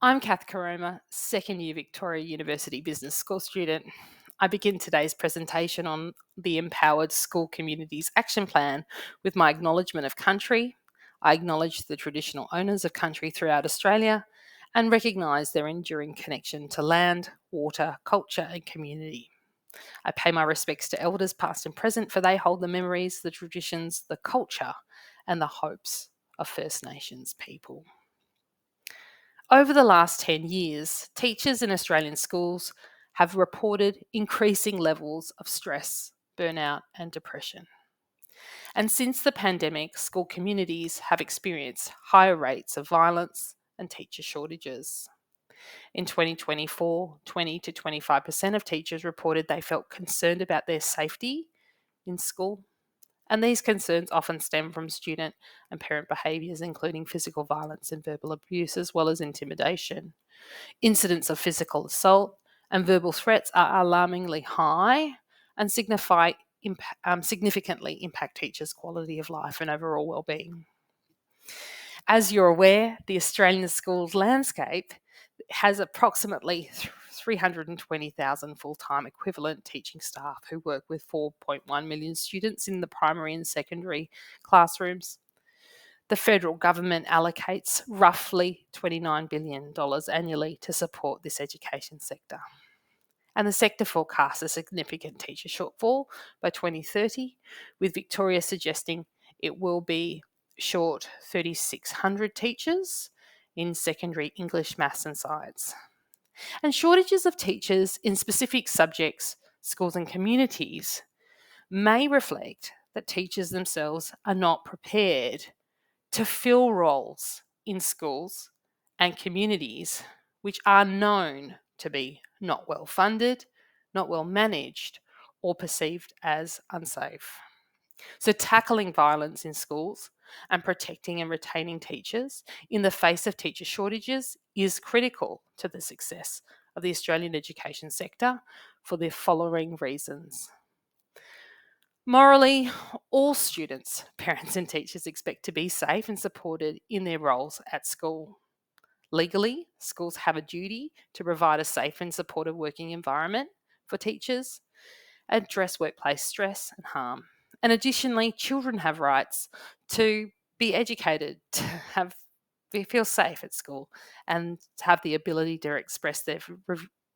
I'm Kath Karoma, second year Victoria University Business School student. I begin today's presentation on the Empowered School Communities Action Plan with my acknowledgement of country. I acknowledge the traditional owners of country throughout Australia and recognise their enduring connection to land, water, culture, and community. I pay my respects to elders past and present, for they hold the memories, the traditions, the culture, and the hopes of First Nations people. Over the last 10 years, teachers in Australian schools have reported increasing levels of stress, burnout, and depression. And since the pandemic, school communities have experienced higher rates of violence and teacher shortages. In 2024, 20 to 25% of teachers reported they felt concerned about their safety in school. And these concerns often stem from student and parent behaviours, including physical violence and verbal abuse, as well as intimidation. Incidents of physical assault and verbal threats are alarmingly high and significantly impact teachers' quality of life and overall well-being. As you're aware, the Australian schools landscape has approximately 320,000 full-time equivalent teaching staff who work with 4.1 million students in the primary and secondary classrooms. The federal government allocates roughly $29 billion annually to support this education sector. And the sector forecasts a significant teacher shortfall by 2030, with Victoria suggesting it will be short 3,600 teachers in secondary English, maths and science. And shortages of teachers in specific subjects, schools and communities may reflect that teachers themselves are not prepared to fill roles in schools and communities which are known to be not well funded, not well managed, or perceived as unsafe. So, tackling violence in schools and protecting and retaining teachers in the face of teacher shortages is critical to the success of the Australian education sector for the following reasons. Morally, all students, parents, and teachers expect to be safe and supported in their roles at school. Legally, schools have a duty to provide a safe and supportive working environment for teachers, address workplace stress and harm. And additionally, children have rights to be educated, to feel safe at school, and to have the ability to express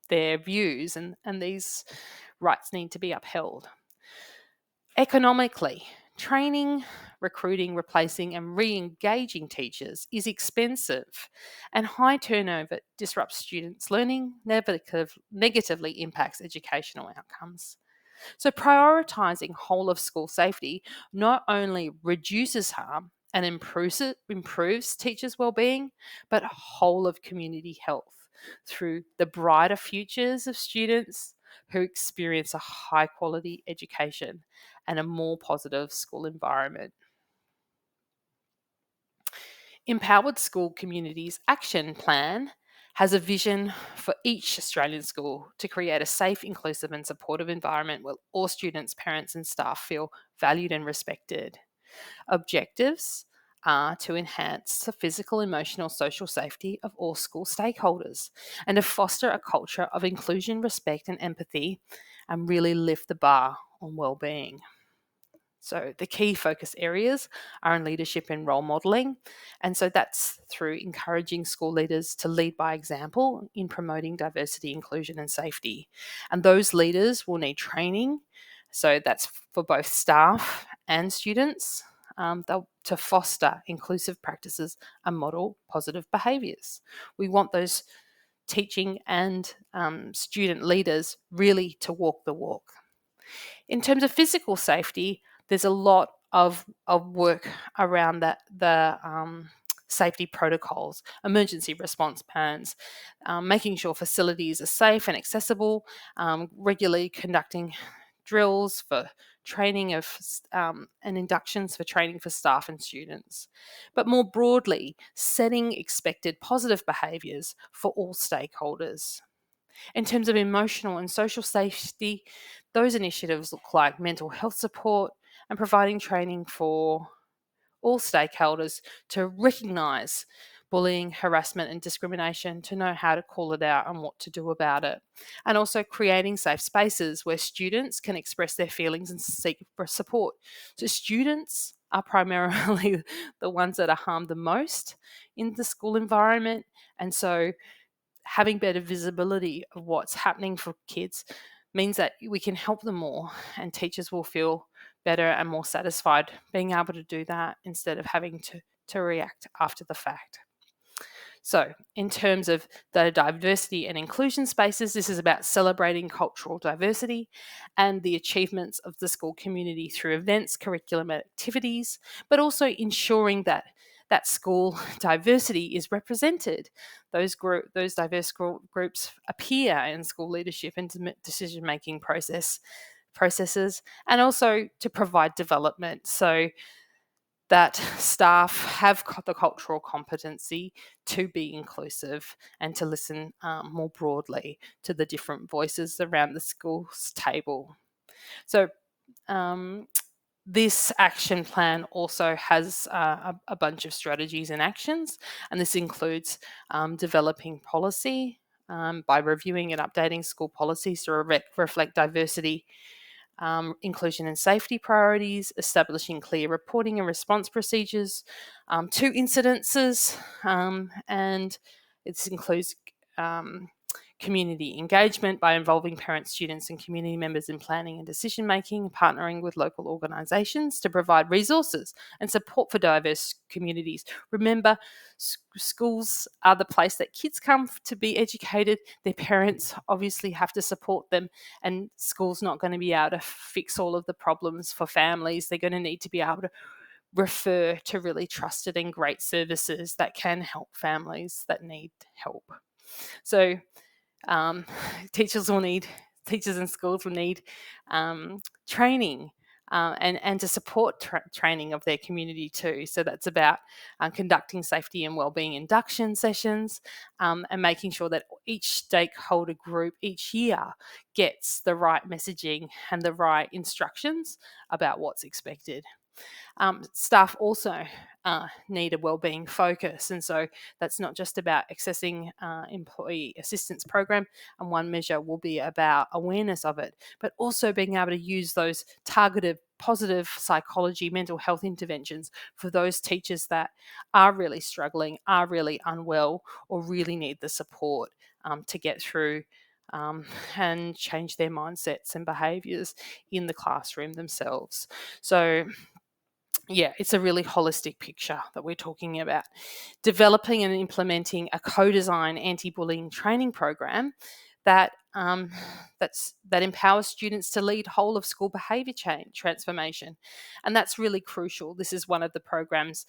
their views, and these rights need to be upheld. Economically, training, recruiting, replacing, and re engaging teachers is expensive, and high turnover disrupts students' learning, negatively impacts educational outcomes. So, prioritising whole of school safety not only reduces harm and improves teachers' well-being, but whole of community health through the brighter futures of students who experience a high quality education and a more positive school environment. Empowered School Communities Action Plan has a vision for each Australian school to create a safe, inclusive, and supportive environment where all students, parents, and staff feel valued and respected. Objectives are to enhance the physical, emotional, social safety of all school stakeholders and to foster a culture of inclusion, respect, and empathy, and really lift the bar on well-being. So the key focus areas are in leadership and role modelling. And so that's through encouraging school leaders to lead by example in promoting diversity, inclusion and safety. And those leaders will need training. So that's for both staff and students to foster inclusive practices and model positive behaviours. We want those teaching and student leaders really to walk the walk. In terms of physical safety, there's a lot of work around the safety protocols, emergency response plans, making sure facilities are safe and accessible, regularly conducting drills for training of and inductions for training for staff and students. But more broadly, setting expected positive behaviours for all stakeholders. In terms of emotional and social safety, those initiatives look like mental health support and providing training for all stakeholders to recognise bullying, harassment and discrimination, to know how to call it out and what to do about it. And also creating safe spaces where students can express their feelings and seek for support. So students are primarily the ones that are harmed the most in the school environment. And so having better visibility of what's happening for kids means that we can help them more, and teachers will feel better and more satisfied being able to do that instead of having to react after the fact. So, in terms of the diversity and inclusion spaces, this is about celebrating cultural diversity and the achievements of the school community through events, curriculum, and activities, but also ensuring that that school diversity is represented. Those diverse groups appear in school leadership and decision-making processes, and also to provide development. So that staff have the cultural competency to be inclusive and to listen more broadly to the different voices around the school's table. So, this action plan also has a bunch of strategies and actions, and this includes developing policy by reviewing and updating school policies to reflect diversity, inclusion and safety priorities, establishing clear reporting and response procedures to incidences, and this includes um, community engagement by involving parents, students, and community members in planning and decision making, partnering with local organisations to provide resources and support for diverse communities. Remember, schools are the place that kids come to be educated. Their parents obviously have to support them, and school's not going to be able to fix all of the problems for families. They're going to need to be able to refer to really trusted and great services that can help families that need help. So um, teachers and schools will need training and to support training of their community too. So that's about conducting safety and wellbeing induction sessions, and making sure that each stakeholder group each year gets the right messaging and the right instructions about what's expected. Staff also need a wellbeing focus, and so that's not just about accessing employee assistance program, and one measure will be about awareness of it, but also being able to use those targeted positive psychology mental health interventions for those teachers that are really struggling, are really unwell, or really need the support to get through and change their mindsets and behaviours in the classroom themselves. So yeah, it's a really holistic picture that we're talking about. Developing and implementing a co-design anti-bullying training program that that empowers students to lead whole of school behaviour change transformation, and that's really crucial. This is one of the programs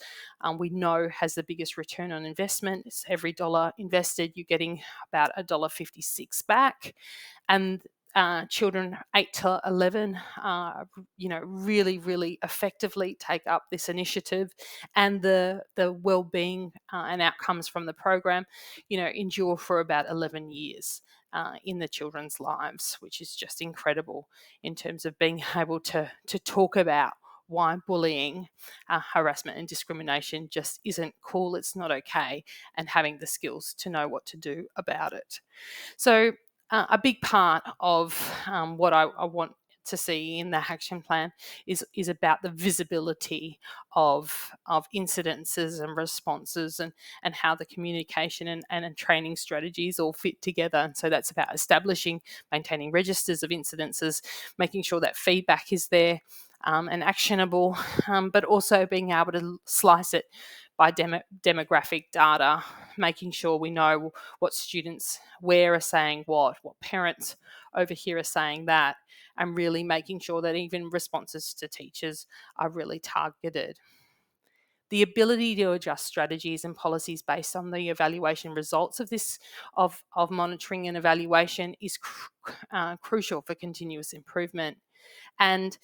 we know has the biggest return on investment. It's every dollar invested, you're getting about $1.56 back, and children 8 to 11, really effectively take up this initiative, and the well-being and outcomes from the program, endure for about 11 years in the children's lives, which is just incredible in terms of being able to talk about why bullying, harassment, and discrimination just isn't cool. It's not okay, and having the skills to know what to do about it. So, a big part of what I want to see in the action plan is about the visibility of incidences and responses, and how the communication and training strategies all fit together. And so that's about establishing, maintaining registers of incidences, making sure that feedback is there and actionable, but also being able to slice it by demographic data, making sure we know what students where are saying what parents over here are saying that, and really making sure that even responses to teachers are really targeted. The ability to adjust strategies and policies based on the evaluation results of this of monitoring and evaluation is crucial for continuous improvement, and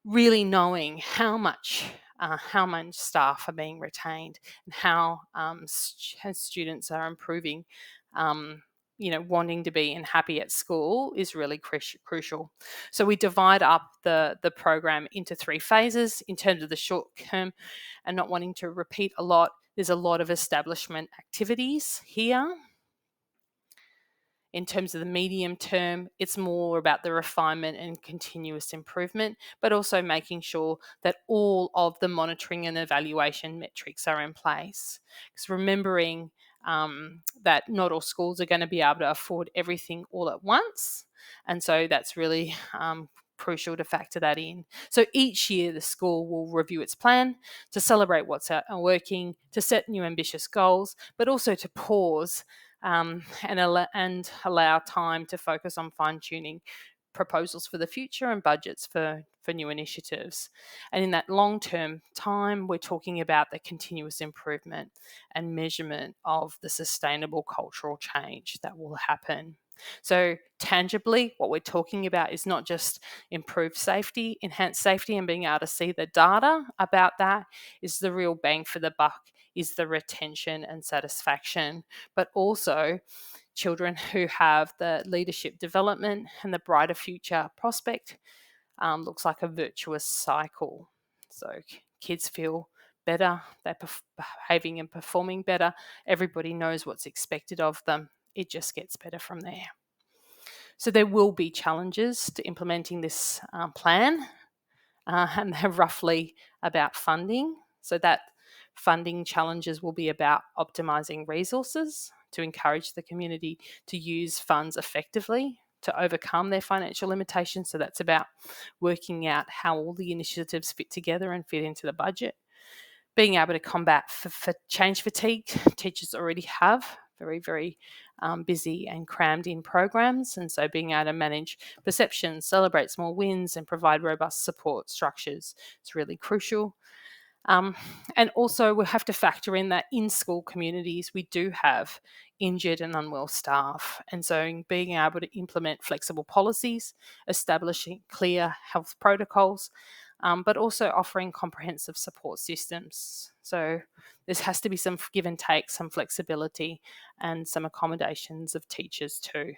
really knowing how much staff are being retained, and how students are improving, wanting to be and happy at school is really crucial. So we divide up the program into 3 phases in terms of the short term, and not wanting to repeat a lot. There's a lot of establishment activities here. In terms of the medium term, it's more about the refinement and continuous improvement, but also making sure that all of the monitoring and evaluation metrics are in place. Because remembering that not all schools are going to be able to afford everything all at once. And so that's really crucial to factor that in. So each year, the school will review its plan to celebrate what's working, to set new ambitious goals, but also to pause and allow time to focus on fine-tuning proposals for the future and budgets for new initiatives. And in that long-term time, we're talking about the continuous improvement and measurement of the sustainable cultural change that will happen. So tangibly, what we're talking about is not just improved safety, enhanced safety, and being able to see the data about that is the real bang for the buck, is the retention and satisfaction, but also children who have the leadership development and the brighter future prospect looks like a virtuous cycle. So kids feel better, they're behaving and performing better, everybody knows what's expected of them. It just gets better from there. So there will be challenges to implementing this plan, and they're roughly about funding. So that funding challenges will be about optimising resources to encourage the community to use funds effectively to overcome their financial limitations. So that's about working out how all the initiatives fit together and fit into the budget. Being able to combat for change fatigue, teachers already have very, very busy and crammed in programs. And so being able to manage perceptions, celebrate small wins, and provide robust support structures is really crucial. And also, we have to factor in that in school communities, we do have injured and unwell staff. And so, being able to implement flexible policies, establishing clear health protocols, but also offering comprehensive support systems. So, there has to be some give and take, some flexibility, and some accommodations of teachers too.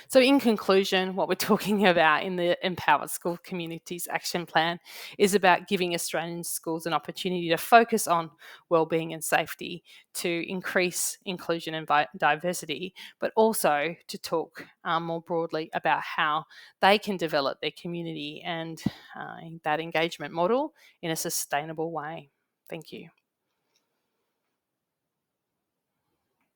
So, in conclusion, what we're talking about in the Empowered School Communities Action Plan is about giving Australian schools an opportunity to focus on wellbeing and safety, to increase inclusion and diversity, but also to talk more broadly about how they can develop their community and that engagement model in a sustainable way. Thank you.